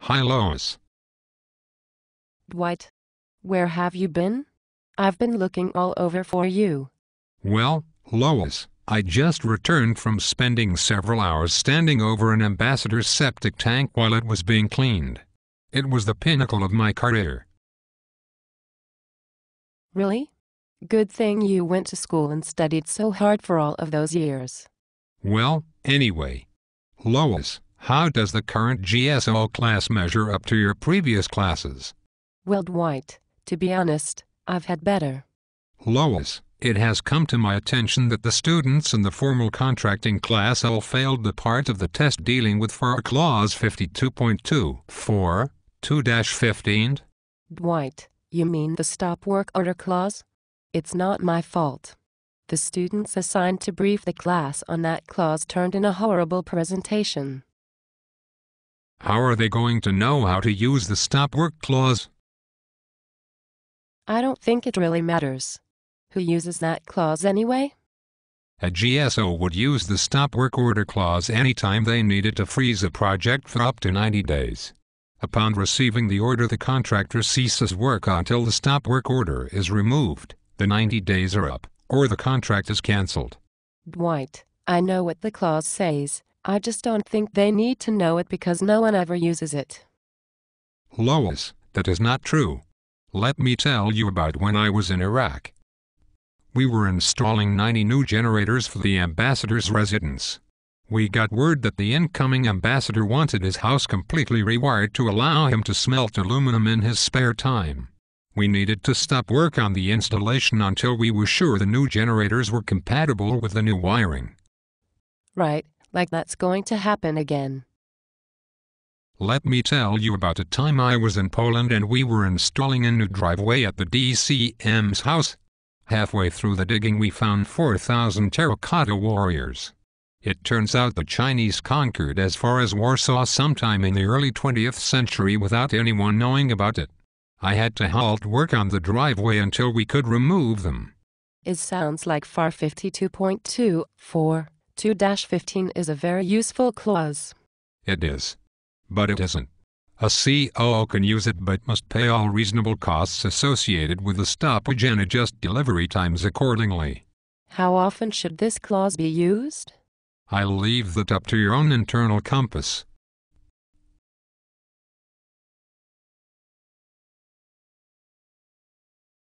Hi Lois. Dwight, where have you been? I've been looking all over for you. Well, Lois, I just returned from spending several hours standing over an ambassador's septic tank while it was being cleaned. It was the pinnacle of my career. Really? Good thing you went to school and studied so hard for all of those years. Well, anyway. Lois, how does the current GSO class measure up to your previous classes? Well, Dwight, to be honest, I've had better. Lois, it has come to my attention that the students in the formal contracting class all failed the part of the test dealing with FAR Clause 52.2 2-15. Dwight, you mean the stop work order clause? It's not my fault. The students assigned to brief the class on that clause turned in a horrible presentation. How are they going to know how to use the stop work clause? I don't think it really matters. Who uses that clause anyway? A GSO would use the stop work order clause anytime they needed to freeze a project for up to 90 days. Upon receiving the order, the contractor ceases work until the stop work order is removed, the 90 days are up, or the contract is cancelled. Dwight, I know what the clause says, I just don't think they need to know it because no one ever uses it. Lois, that is not true. Let me tell you about when I was in Iraq. We were installing 90 new generators for the ambassador's residence. We got word that the incoming ambassador wanted his house completely rewired to allow him to smelt aluminum in his spare time. We needed to stop work on the installation until we were sure the new generators were compatible with the new wiring. Right, like that's going to happen again. Let me tell you about a time I was in Poland and we were installing a new driveway at the DCM's house. Halfway through the digging we found 4,000 terracotta warriors. It turns out the Chinese conquered as far as Warsaw sometime in the early 20th century without anyone knowing about it. I had to halt work on the driveway until we could remove them. It sounds like FAR 52.2 2-15 is a very useful clause. It is. But it isn't. A COO can use it but must pay all reasonable costs associated with the stoppage and adjust delivery times accordingly. How often should this clause be used? I leave that up to your own internal compass.